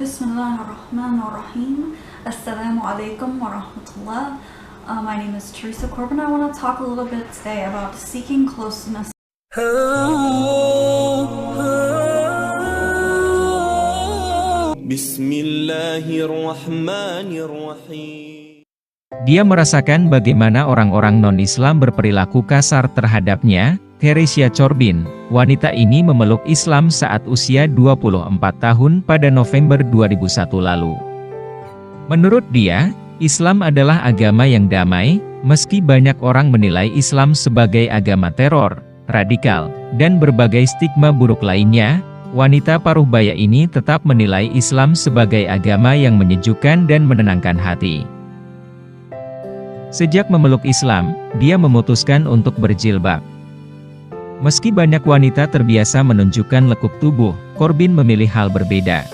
Bismillahirrahmanirrahim. Assalamualaikum warahmatullah. My name is Teresa Corbin. I want to talk a little bit today about seeking closeness. Bismillahirrahmanirrahim. Dia merasakan bagaimana orang-orang non-Islam berperilaku kasar terhadapnya. Teresa Corbin, wanita ini memeluk Islam saat usia 24 tahun pada November 2001 lalu. Menurut dia, Islam adalah agama yang damai, meski banyak orang menilai Islam sebagai agama teror, radikal, dan berbagai stigma buruk lainnya. Wanita paruh baya ini tetap menilai Islam sebagai agama yang menyejukkan dan menenangkan hati. Sejak memeluk Islam, dia memutuskan untuk berjilbab. Meski banyak wanita terbiasa menunjukkan lekuk tubuh, Corbin memilih hal berbeda.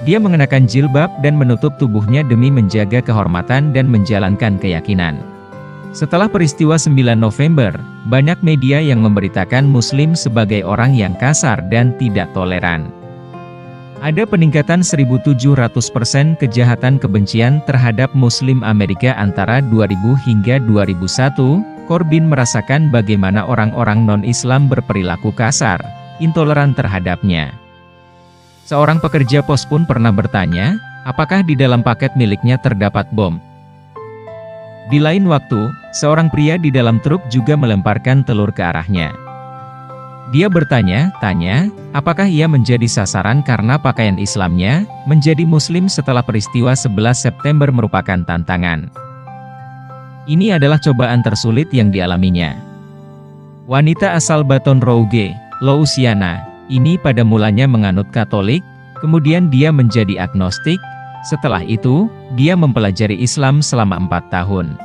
Dia mengenakan jilbab dan menutup tubuhnya demi menjaga kehormatan dan menjalankan keyakinan. Setelah peristiwa 9 November, banyak media yang memberitakan Muslim sebagai orang yang kasar dan tidak toleran. Ada peningkatan 1.700% kejahatan kebencian terhadap Muslim Amerika antara 2000 hingga 2001. Corbin merasakan bagaimana orang-orang non-Islam berperilaku kasar, intoleran terhadapnya. Seorang pekerja pos pun pernah bertanya, apakah di dalam paket miliknya terdapat bom? Di lain waktu, seorang pria di dalam truk juga melemparkan telur ke arahnya. Dia bertanya-tanya, apakah ia menjadi sasaran karena pakaian Islamnya. Menjadi Muslim setelah peristiwa 11 September merupakan tantangan. Ini adalah cobaan tersulit yang dialaminya. Wanita asal Baton Rouge, Louisiana, ini pada mulanya menganut Katolik, kemudian dia menjadi agnostik. Setelah itu, dia mempelajari Islam selama 4 tahun.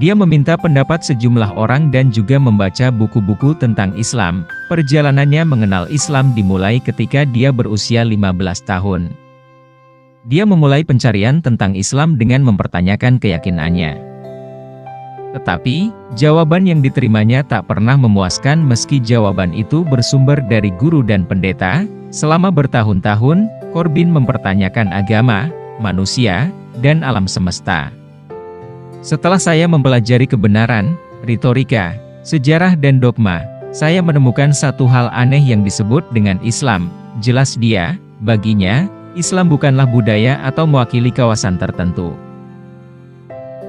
Dia meminta pendapat sejumlah orang dan juga membaca buku-buku tentang Islam. Perjalanannya mengenal Islam dimulai ketika dia berusia 15 tahun. Dia memulai pencarian tentang Islam dengan mempertanyakan keyakinannya. Tetapi, jawaban yang diterimanya tak pernah memuaskan meski jawaban itu bersumber dari guru dan pendeta. Selama bertahun-tahun, Corbin mempertanyakan agama, manusia, dan alam semesta. Setelah saya mempelajari kebenaran, retorika, sejarah dan dogma, saya menemukan satu hal aneh yang disebut dengan Islam. Jelas dia, baginya, Islam bukanlah budaya atau mewakili kawasan tertentu.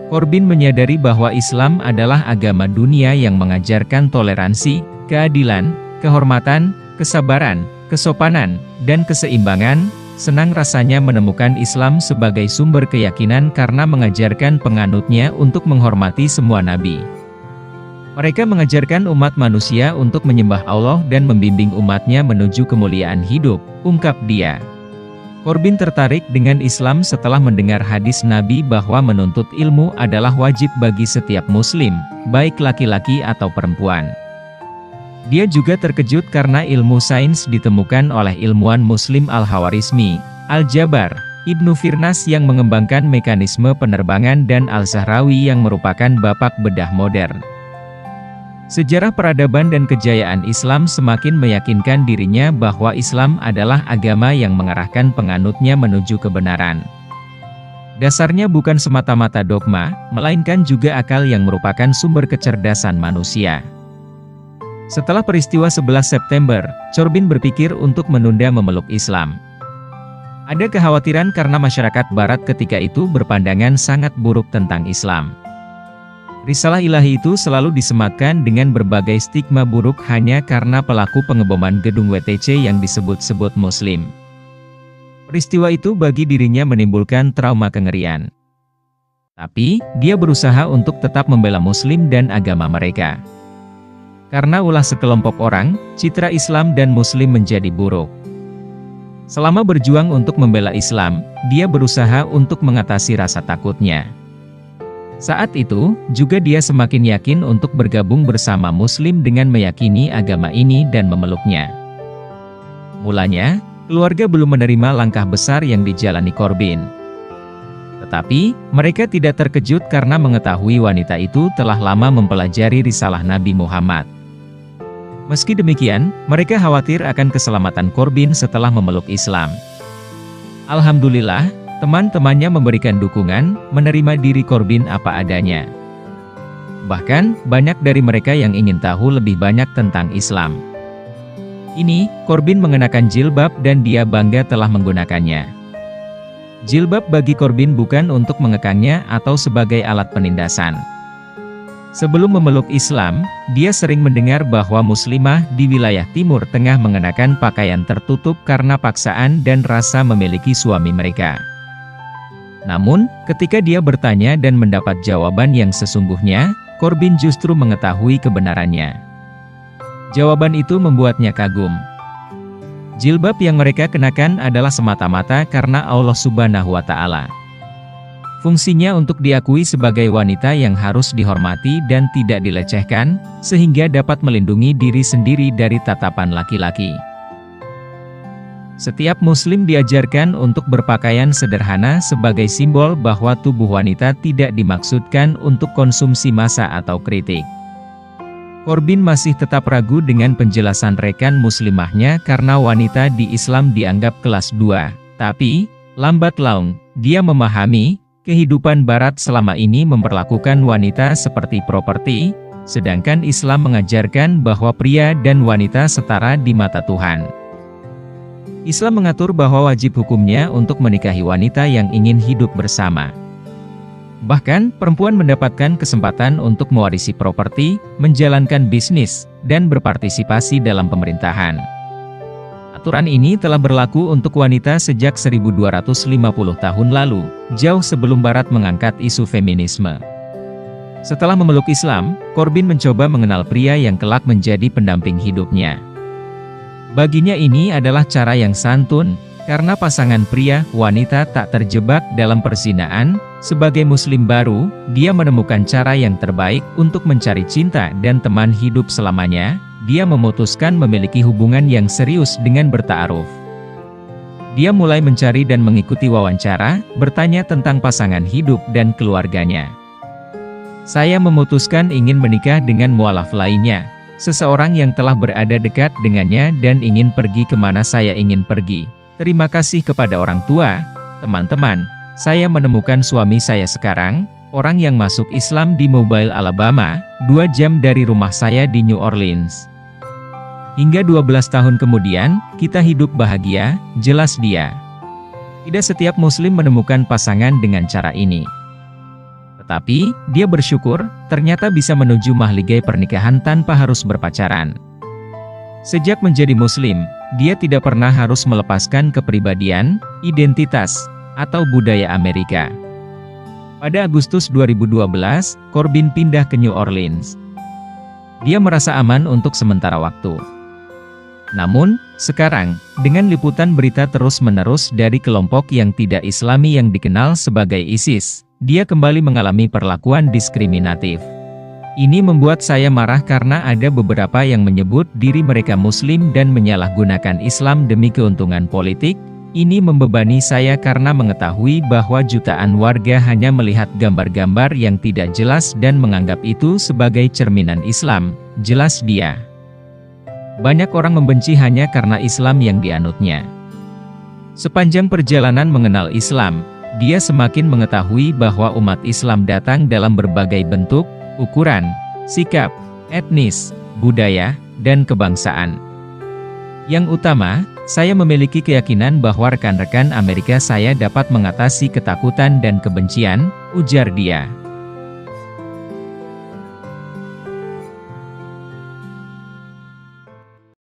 Corbin menyadari bahwa Islam adalah agama dunia yang mengajarkan toleransi, keadilan, kehormatan, kesabaran, kesopanan, dan keseimbangan. Senang rasanya menemukan Islam sebagai sumber keyakinan karena mengajarkan penganutnya untuk menghormati semua nabi. Mereka mengajarkan umat manusia untuk menyembah Allah dan membimbing umatnya menuju kemuliaan hidup, ungkap dia. Corbin tertarik dengan Islam setelah mendengar hadis Nabi bahwa menuntut ilmu adalah wajib bagi setiap Muslim, baik laki-laki atau perempuan. Dia juga terkejut karena ilmu sains ditemukan oleh ilmuwan Muslim Al-Hawarizmi, Al-Jabar, Ibnu Firnas yang mengembangkan mekanisme penerbangan dan Al-Zahrawi yang merupakan bapak bedah modern. Sejarah peradaban dan kejayaan Islam semakin meyakinkan dirinya bahwa Islam adalah agama yang mengarahkan penganutnya menuju kebenaran. Dasarnya bukan semata-mata dogma, melainkan juga akal yang merupakan sumber kecerdasan manusia. Setelah peristiwa 11 September, Corbin berpikir untuk menunda memeluk Islam. Ada kekhawatiran karena masyarakat Barat ketika itu berpandangan sangat buruk tentang Islam. Risalah ilahi itu selalu disematkan dengan berbagai stigma buruk hanya karena pelaku pengeboman gedung WTC yang disebut-sebut Muslim. Peristiwa itu bagi dirinya menimbulkan trauma kengerian. Tapi, dia berusaha untuk tetap membela Muslim dan agama mereka. Karena ulah sekelompok orang, citra Islam dan Muslim menjadi buruk. Selama berjuang untuk membela Islam, dia berusaha untuk mengatasi rasa takutnya. Saat itu, juga dia semakin yakin untuk bergabung bersama Muslim dengan meyakini agama ini dan memeluknya. Mulanya, keluarga belum menerima langkah besar yang dijalani Corbin. Tetapi, mereka tidak terkejut karena mengetahui wanita itu telah lama mempelajari risalah Nabi Muhammad. Meski demikian, mereka khawatir akan keselamatan Corbin setelah memeluk Islam. Alhamdulillah, teman-temannya memberikan dukungan, menerima diri Corbin apa adanya. Bahkan, banyak dari mereka yang ingin tahu lebih banyak tentang Islam. Ini, Corbin mengenakan jilbab dan dia bangga telah menggunakannya. Jilbab bagi Corbin bukan untuk mengekangnya atau sebagai alat penindasan. Sebelum memeluk Islam, dia sering mendengar bahwa muslimah di wilayah Timur Tengah mengenakan pakaian tertutup karena paksaan dan rasa memiliki suami mereka. Namun, ketika dia bertanya dan mendapat jawaban yang sesungguhnya, Corbin justru mengetahui kebenarannya. Jawaban itu membuatnya kagum. Jilbab yang mereka kenakan adalah semata-mata karena Allah Subhanahu wa Ta'ala. Fungsinya untuk diakui sebagai wanita yang harus dihormati dan tidak dilecehkan, sehingga dapat melindungi diri sendiri dari tatapan laki-laki. Setiap muslim diajarkan untuk berpakaian sederhana sebagai simbol bahwa tubuh wanita tidak dimaksudkan untuk konsumsi massa atau kritik. Corbin masih tetap ragu dengan penjelasan rekan muslimahnya karena wanita di Islam dianggap kelas 2. Tapi, lambat laun, dia memahami, kehidupan barat selama ini memperlakukan wanita seperti properti, sedangkan Islam mengajarkan bahwa pria dan wanita setara di mata Tuhan. Islam mengatur bahwa wajib hukumnya untuk menikahi wanita yang ingin hidup bersama. Bahkan, perempuan mendapatkan kesempatan untuk mewarisi properti, menjalankan bisnis, dan berpartisipasi dalam pemerintahan. Aturan ini telah berlaku untuk wanita sejak 1250 tahun lalu, jauh sebelum Barat mengangkat isu feminisme. Setelah memeluk Islam, Corbin mencoba mengenal pria yang kelak menjadi pendamping hidupnya. Baginya ini adalah cara yang santun, karena pasangan pria-wanita tak terjebak dalam perzinaan. Sebagai muslim baru, dia menemukan cara yang terbaik untuk mencari cinta dan teman hidup selamanya. Dia memutuskan memiliki hubungan yang serius dengan berta'aruf. Dia mulai mencari dan mengikuti wawancara, bertanya tentang pasangan hidup dan keluarganya. Saya memutuskan ingin menikah dengan mualaf lainnya, seseorang yang telah berada dekat dengannya dan ingin pergi kemana saya ingin pergi. Terima kasih kepada orang tua, teman-teman, saya menemukan suami saya sekarang, orang yang masuk Islam di Mobile, Alabama, 2 jam dari rumah saya di New Orleans. Hingga 12 tahun kemudian, kita hidup bahagia, jelas dia. Tidak setiap muslim menemukan pasangan dengan cara ini. Tetapi, dia bersyukur, ternyata bisa menuju mahligai pernikahan tanpa harus berpacaran. Sejak menjadi muslim, dia tidak pernah harus melepaskan kepribadian, identitas, atau budaya Amerika. Pada Agustus 2012, Corbin pindah ke New Orleans. Dia merasa aman untuk sementara waktu. Namun, sekarang, dengan liputan berita terus-menerus dari kelompok yang tidak Islami yang dikenal sebagai ISIS, dia kembali mengalami perlakuan diskriminatif. Ini membuat saya marah karena ada beberapa yang menyebut diri mereka Muslim dan menyalahgunakan Islam demi keuntungan politik. Ini membebani saya karena mengetahui bahwa jutaan warga hanya melihat gambar-gambar yang tidak jelas dan menganggap itu sebagai cerminan Islam, jelas dia. Banyak orang membenci hanya karena Islam yang dianutnya. Sepanjang perjalanan mengenal Islam, dia semakin mengetahui bahwa umat Islam datang dalam berbagai bentuk, ukuran, sikap, etnis, budaya, dan kebangsaan. Yang utama, saya memiliki keyakinan bahwa rekan-rekan Amerika saya dapat mengatasi ketakutan dan kebencian, ujar dia.